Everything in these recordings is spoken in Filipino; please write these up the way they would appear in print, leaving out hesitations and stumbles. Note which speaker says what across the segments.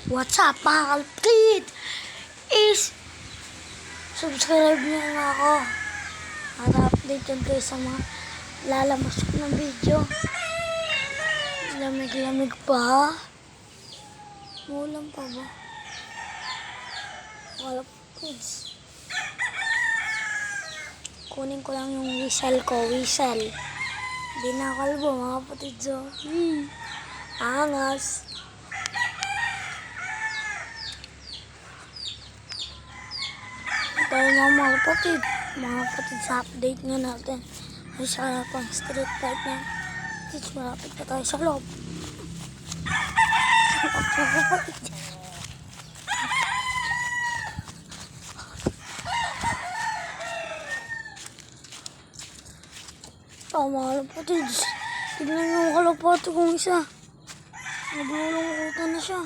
Speaker 1: What's up mga kalpit? Is subscribe nyo na ako at update yun kayo sa mga lalabas ko ng video. Lamig-lamig pa. Ulam pa ba? Wala pa kids. Kunin ko lang yung whistle ko. Whistle. Hindi na kalbo mga kapatid. Angas. Tayo mga kapatid sa update nga natin ay sa pang street fight na kids, malapit pa tayo sa loob. Mga kapatid, mga kapatid, tignan nyo ang kalapati kong isa, naglulungkutan na siya.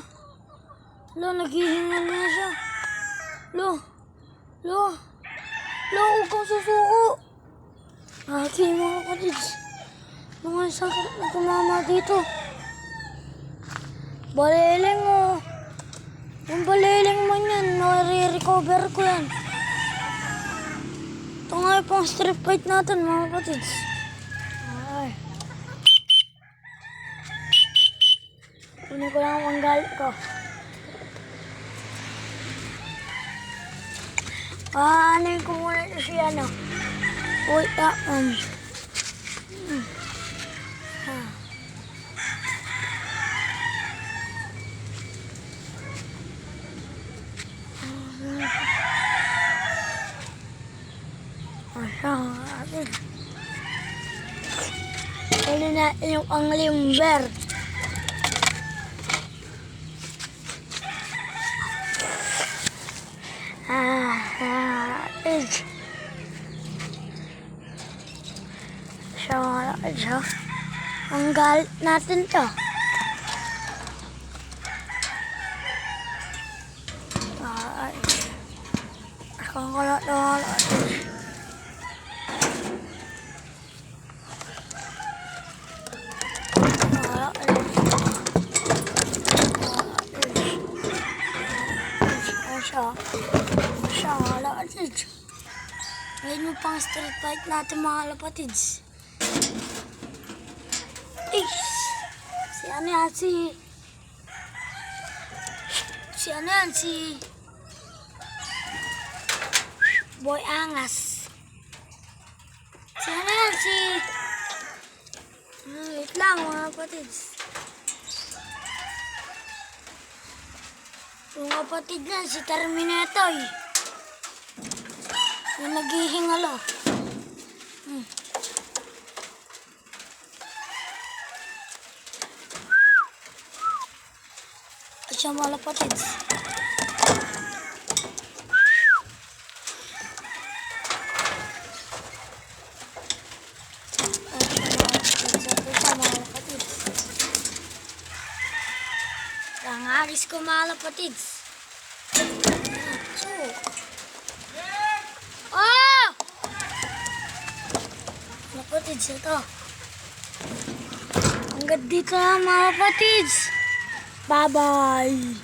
Speaker 1: Naghihingal na siya. Huwag kang susuko. Ate, mga kapatids. Mga sakit na tumama dito. Baliling oh. Yung baliling man yan, nare-recover ko yan. Ito nga yung pang strip fight natin, mga kapatids. Ay. Kunin ko lang ang galit ko. Anin ko muna ito siya, no? Uy, Kunin natin yung anglimber. So, ang galit natin to. Akong kulot natin. Ngayon yung pang street fight natin mga kapatids. Si Boy Angas. Wait lang mga kapatids. Yung kapatid na si Terminator. Yung naghihingal oh. At siya mga kapatids. Nangagis ko mga kapatids. Oh! Kapatids ito. Hanggang dito na mga kapatids. Bye-bye.